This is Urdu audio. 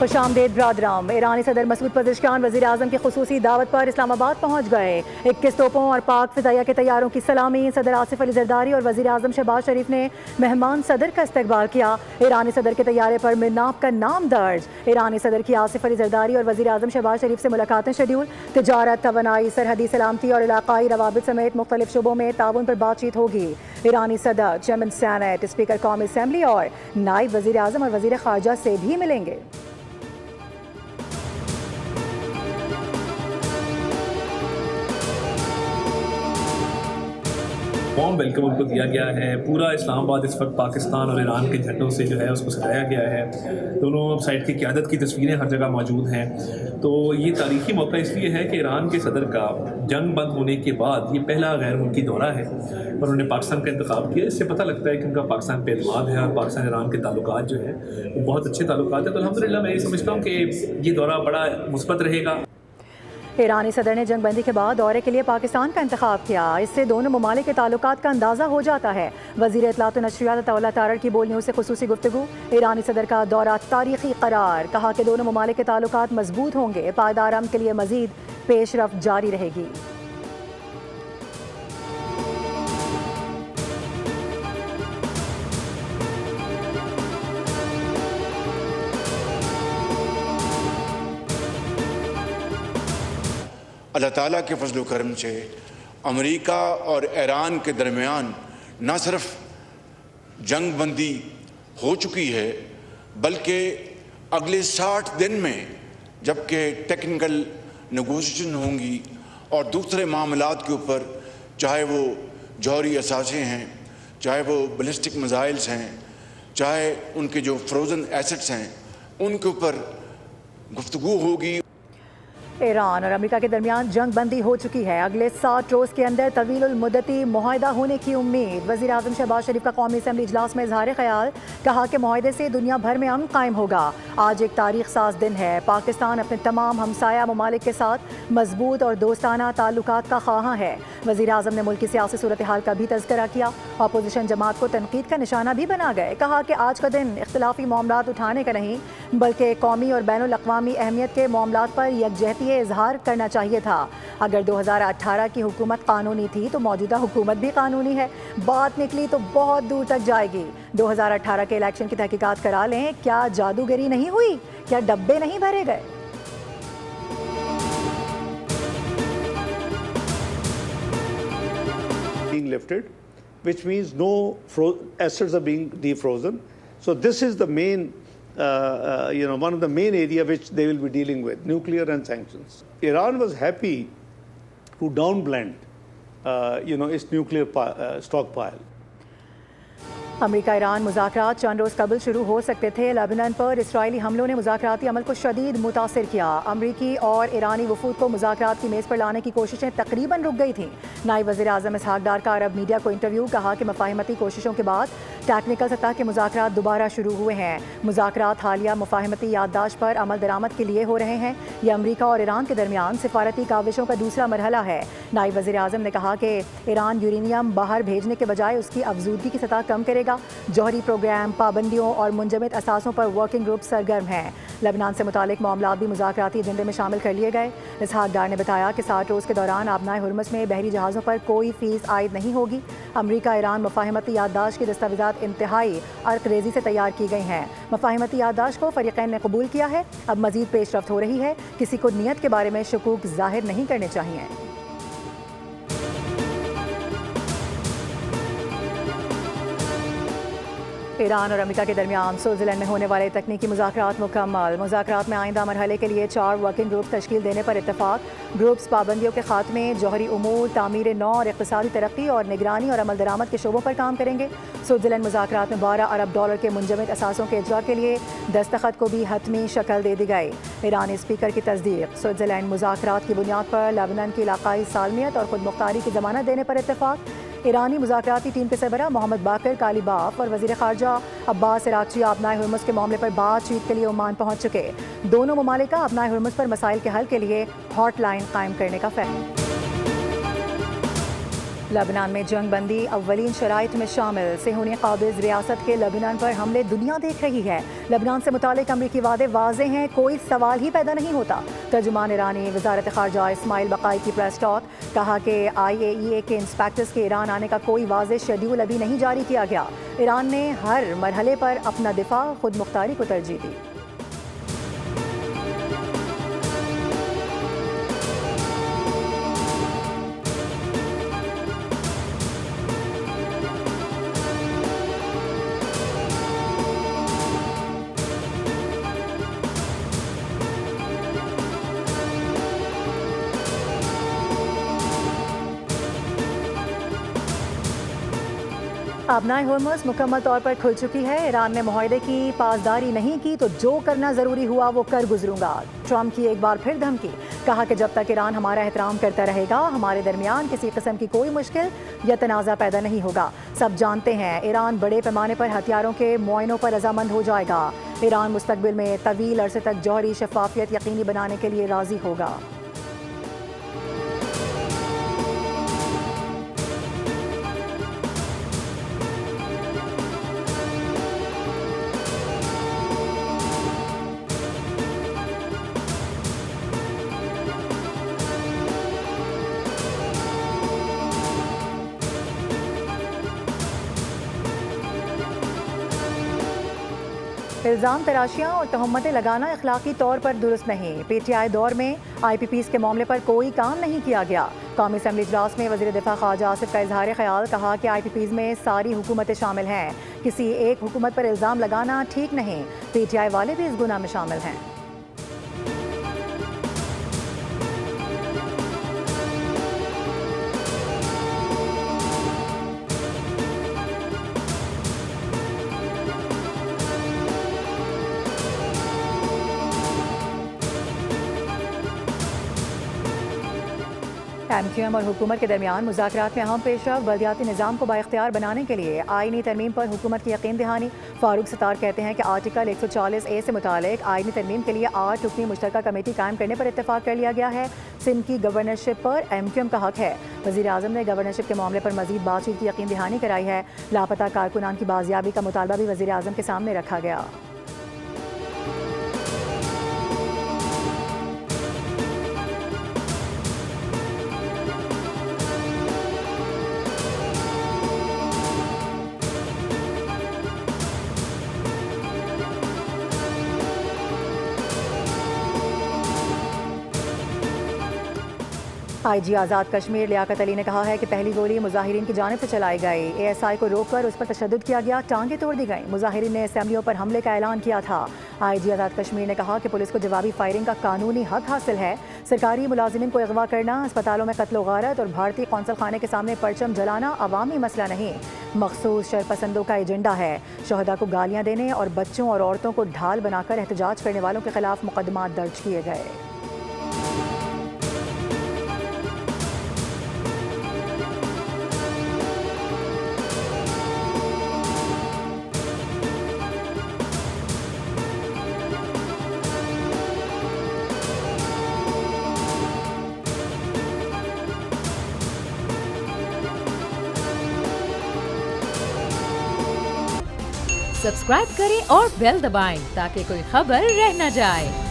خوش آمدید برادرام. ایرانی صدر مسعود پزشکیان وزیر اعظم کی خصوصی دعوت پر اسلام آباد پہنچ گئے. 21 توپوں اور پاک فضائیہ کے طیاروں کی سلامی. صدر آصف علی زرداری اور وزیر اعظم شہباز شریف نے مہمان صدر کا استقبال کیا. ایرانی صدر کے طیارے پر مرناف کا نام درج. ایرانی صدر کی آصف علی زرداری اور وزیر اعظم شہباز شریف سے ملاقاتیں شیڈول. تجارت، توانائی، سرحدی سلامتی اور علاقائی روابط سمیت مختلف شعبوں میں تعاون پر بات چیت ہوگی. ایرانی صدر چیئرمین سینٹ، اسپیکر قومی اسمبلی اور نائب وزیر اعظم اور وزیر خارجہ سے بھی ملیں گے. وارم ویلکم ان کو دیا گیا ہے. پورا اسلام آباد اس وقت پاکستان اور ایران کے جھنڈوں سے جو ہے اس کو سجایا گیا ہے. دونوں سائڈ کی قیادت کی تصویریں ہر جگہ موجود ہیں. تو یہ تاریخی موقع اس لیے ہے کہ ایران کے صدر کا جنگ بند ہونے کے بعد یہ پہلا غیر ملکی دورہ ہے اور انہوں نے پاکستان کا انتخاب کیا. اس سے پتہ لگتا ہے کہ ان کا پاکستان پہ اعتماد ہے اور پاکستان ایران کے تعلقات جو ہیں وہ بہت اچھے تعلقات ہیں. تو الحمدللہ میں یہ سمجھتا ہوں کہ یہ دورہ بڑا مثبت رہے گا. ایرانی صدر نے جنگ بندی کے بعد دورے کے لیے پاکستان کا انتخاب کیا. اس سے دونوں ممالک کے تعلقات کا اندازہ ہو جاتا ہے. وزیر اطلاعات و نشریات عطا اللہ تارڑ کی بول نیوز سے خصوصی گفتگو. ایرانی صدر کا دورہ تاریخی قرار. کہا کہ دونوں ممالک کے تعلقات مضبوط ہوں گے. پائیدار امن کے لیے مزید پیش رفت جاری رہے گی. اللہ تعالیٰ کے فضل و کرم سے امریکہ اور ایران کے درمیان نہ صرف جنگ بندی ہو چکی ہے بلکہ اگلے 60 دن میں جبکہ ٹیکنیکل نیگوشیشن ہوں گی اور دوسرے معاملات کے اوپر، چاہے وہ جوہری اثاثے ہیں، چاہے وہ بیلسٹک میزائلز ہیں، چاہے ان کے جو فروزن ایسٹس ہیں، ان کے اوپر گفتگو ہوگی. ایران اور امریکہ کے درمیان جنگ بندی ہو چکی ہے. اگلے 60 روز کے اندر طویل المدتی معاہدہ ہونے کی امید. وزیر اعظم شہباز شریف کا قومی اسمبلی اجلاس میں اظہار خیال. کہا کہ معاہدے سے دنیا بھر میں امن قائم ہوگا. آج ایک تاریخ ساز دن ہے. پاکستان اپنے تمام ہمسایہ ممالک کے ساتھ مضبوط اور دوستانہ تعلقات کا خواہاں ہے. وزیر اعظم نے ملک کی سیاسی صورتحال کا بھی تذکرہ کیا. اپوزیشن جماعت کو تنقید کا نشانہ بھی بنا گئے. کہا کہ آج کا دن اختلافی معاملات اٹھانے کا نہیں بلکہ قومی اور بین الاقوامی اہمیت کے معاملات پر یکجہتی اظہار کرنا چاہیے تھا. اگر 2018 کی حکومت قانونی تھی تو موجودہ حکومت بھی قانونی ہے. بات نکلی تو بہت دور تک جائے گی. 2018 کے الیکشن کی تحقیقات کرا لیں. کیا جادوگری نہیں ہوئی؟ کیا ڈبے نہیں بھرے گئے؟ being lifted, which means no assets are being defrozen. So this is the main, one of the main area which they will be dealing with, nuclear and sanctions. Iran was happy to downblend, its nuclear stockpile. امریکہ ایران مذاکرات چند روز قبل شروع ہو سکتے تھے. لبنان پر اسرائیلی حملوں نے مذاکراتی عمل کو شدید متاثر کیا. امریکی اور ایرانی وفود کو مذاکرات کی میز پر لانے کی کوششیں تقریباً رک گئی تھیں. نائب وزیر اعظم اسحاق ڈار کا عرب میڈیا کو انٹرویو. کہا کہ مفاہمتی کوششوں کے بعد ٹیکنیکل سطح کے مذاکرات دوبارہ شروع ہوئے ہیں. مذاکرات حالیہ مفاہمتی یادداشت پر عمل درآمد کے لیے ہو رہے ہیں. یہ امریکہ اور ایران کے درمیان سفارتی کاوشوں کا دوسرا مرحلہ ہے. نائب وزیر اعظم نے کہا کہ ایران یورینیم باہر بھیجنے کے بجائے اس کی افزودگی کی سطح کم کرے گا. جوہری پروگرام، پابندیوں اور منجمد اثاثوں پر ورکنگ گروپ سرگرم ہیں. لبنان سے متعلق معاملات بھی مذاکراتی ایجنڈے میں شامل کر لیے گئے. اسحاق ڈار نے بتایا کہ 60 روز کے دوران آبنائے ہرمز میں بحری جہازوں پر کوئی فیس عائد نہیں ہوگی. امریکہ ایران مفاہمتی یادداشت کی دستاویزات انتہائی عرق ریزی سے تیار کی گئی ہیں. مفاہمتی یادداشت کو فریقین نے قبول کیا ہے. اب مزید پیش رفت ہو رہی ہے. کسی کو نیت کے بارے میں شکوک ظاہر نہیں کرنے چاہیے. ایران اور امریکہ کے درمیان سوئٹزرلینڈ میں ہونے والے تکنیکی مذاکرات مکمل. مذاکرات میں آئندہ مرحلے کے لیے 4 ورکنگ گروپ تشکیل دینے پر اتفاق. گروپس پابندیوں کے خاتمے، جوہری امور، تعمیر نو اور اقتصادی ترقی اور نگرانی اور عمل درآمد کے شعبوں پر کام کریں گے. سوئٹزرلینڈ مذاکرات میں $12 ارب کے منجمد اثاثوں کے اجرا کے لیے دستخط کو بھی حتمی شکل دے دی گئی. ایرانی اسپیکر کی تصدیق. سوئٹزرلینڈ مذاکرات کی بنیاد پر لبنان کی علاقائی سالمیت اور خود مختاری کی ضمانت دینے پر اتفاق. ایرانی مذاکراتی ٹیم کے سربراہ محمد باقر کالیباف اور وزیر خارجہ عباس عراقچی آبنائے ہرمز کے معاملے پر بات چیت کے لیے عمان پہنچ چکے. دونوں ممالک کا آبنائے ہرمز پر مسائل کے حل کے لیے ہاٹ لائن قائم کرنے کا فیصلہ. لبنان میں جنگ بندی اولین شرائط میں شامل، صہیونی قابض ریاست کے لبنان پر حملے دنیا دیکھ رہی ہے۔ لبنان سے متعلق امریکی وعدے واضح ہیں، کوئی سوال ہی پیدا نہیں ہوتا۔ ترجمان ایرانی وزارت خارجہ اسماعیل بقائی کی پریس ٹاک، کہا کہ IAEA کے انسپیکٹرز کے ایران آنے کا کوئی واضح شیڈول ابھی نہیں جاری کیا گیا۔ ایران نے ہر مرحلے پر اپنا دفاع خود مختاری کو ترجیح دی۔ آبنائے ہرمز مکمل طور پر کھل چکی ہے۔ ایران نے معاہدے کی پاسداری نہیں کی تو جو کرنا ضروری ہوا وہ کر گزروں گا۔ ٹرمپ کی ایک بار پھر دھمکی، کہا کہ جب تک ایران ہمارا احترام کرتا رہے گا ہمارے درمیان کسی قسم کی کوئی مشکل یا تنازع پیدا نہیں ہوگا۔ سب جانتے ہیں ایران بڑے پیمانے پر ہتھیاروں کے معائنوں پر رضامند ہو جائے گا۔ ایران مستقبل میں طویل عرصے تک جوہری شفافیت یقینی بنانے کے لیے راضی ہوگا۔ الزام تراشیاں اور تہمتیں لگانا اخلاقی طور پر درست نہیں۔ PTI دور میں IPPs کے معاملے پر کوئی کام نہیں کیا گیا۔ قومی اسمبلی اجلاس میں وزیر دفاع خارجہ آصف کا اظہار خیال، کہا کہ IPPs میں ساری حکومتیں شامل ہیں، کسی ایک حکومت پر الزام لگانا ٹھیک نہیں۔ PTI والے بھی اس گناہ میں شامل ہیں۔ MQM اور حکومت کے درمیان مذاکرات میں اہم پیش رفت، بلدیاتی نظام کو بااختیار بنانے کے لیے آئینی ترمیم پر حکومت کی یقین دہانی۔ فاروق ستار کہتے ہیں کہ آرٹیکل 140A سے متعلق آئینی ترمیم کے لیے 8 رکنی مشترکہ کمیٹی قائم کرنے پر اتفاق کر لیا گیا ہے۔ سندھ کی گورنرشپ پر MQM کا حق ہے۔ وزیر اعظم نے گورنرشپ کے معاملے پر مزید بات چیت کی یقین دہانی کرائی ہے۔ لاپتہ کارکنان کی بازیابی کا مطالبہ بھی وزیر اعظم کے سامنے رکھا گیا۔ IG آزاد کشمیر لیاقت علی نے کہا ہے کہ پہلی گولی مظاہرین کی جانب سے چلائی گئی، ASI کو روک کر اس پر تشدد کیا گیا، ٹانگیں توڑ دی گئیں، مظاہرین نے اسمبلیوں پر حملے کا اعلان کیا تھا۔ IG آزاد کشمیر نے کہا کہ پولیس کو جوابی فائرنگ کا قانونی حق حاصل ہے۔ سرکاری ملازمین کو اغوا کرنا، اسپتالوں میں قتل و غارت اور بھارتی قونصل خانے کے سامنے پرچم جلانا عوامی مسئلہ نہیں، مخصوص شرپسندوں کا ایجنڈا ہے۔ شہداء کو گالیاں دینے اور بچوں اور عورتوں کو ڈھال بنا کر احتجاج کرنے والوں کے خلاف مقدمات درج کیے گئے۔ سبسکرائب کریں اور بیل دبائیں تاکہ کوئی خبر رہ نہ جائے۔